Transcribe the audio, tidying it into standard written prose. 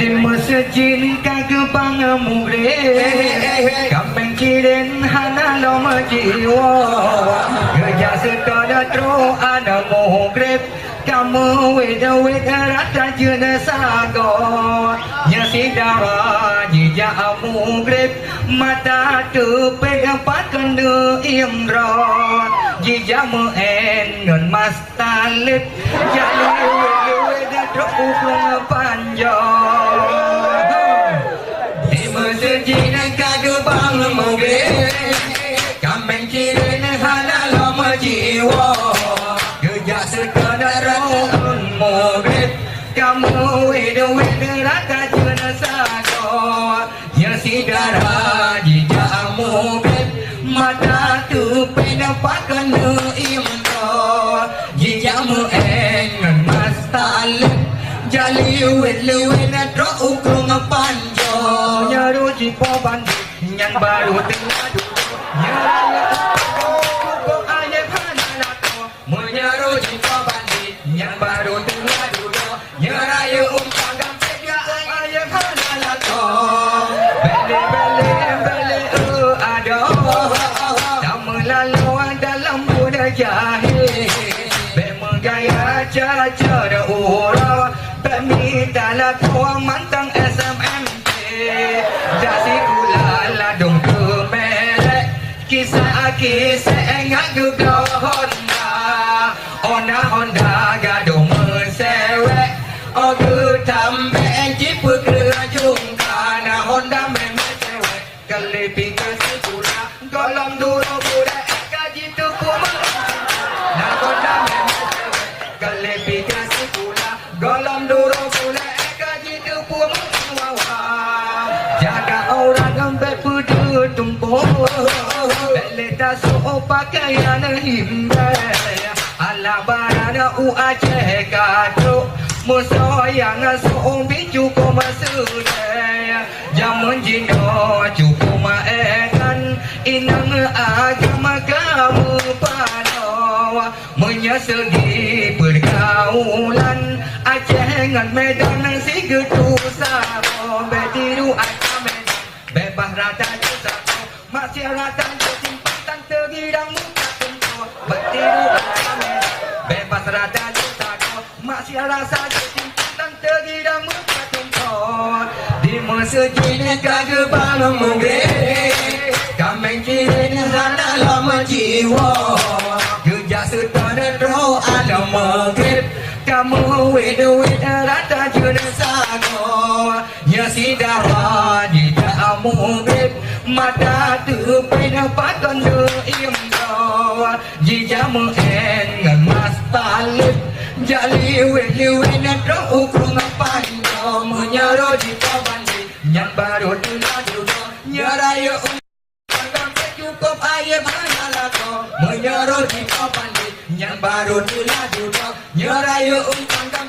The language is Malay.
Di masjid kagak pangamure, kambing kiren hana loma jiwa, kerja sekadar tro ada mugrib, kamu weda rata jena sago, nyasi darah jija mugrib, mata tepek pakan de imro, jija muen ngon mas talib, jadi weda tro uklong panjang. Masjid kagak bang mugrib, kambing kiren hana loma jiwa, kerja sekadar ron mugrib, kamu weda rata jena sago, nyasi darah jija mugrib, mata tu pena pakan imro, jija muen mas talib, jali wet tro ukrung panjo, nyaru jipo bandit yang baru tengah duduk, nyaraya kok ayat hanalato, menyaru jipo bandit yang baru tengah duduk, nyaraya pagam tega ayat hanalato, bele ada, tak melalu dalam muda jahil, bermegaya cara urau, minta lah kau mantang SMMP, jasi kula dong kemelek, kisah enggak juga Honda gaduh mesewek, ogu tambah jipu kerajung kana Honda memesewek, kalifikasi kula golong dulu budak kaji tu kuma, nah Honda memesewek, kalifikasi kula golong dulu budak jaga orang gambar pudu tumpuk, beleta so pakaian himba, ala barana u aceh kado, musuh yang so biju ko masudah, jamun jindo cukup maekan, inang agama kamu pano, menyesegi pergaulan, Aceh dengan Medan si getu sabo, betiru Aceh Medan, bebas rata juta, masih rata simpatan tergidang muka tentu, betiru Aceh Medan, bebas rata juta, masih rasa simpatan tergidang muka tentu, di masjid kagak bang mugrib, kambing kiren hana lama jiwa, kerja setara tro ada mugrib, kamu weda rata jena sago, nyasi darah jija mugrib, mata tu pena pakan de imro, jija muen ngan mas talib, jali weda tro ukrung panjo, menyaro jika bandit yang baru dulu nyaraya cukup ayam hanalato, menyaro jika bandit yang baru dulu nyaraya pagam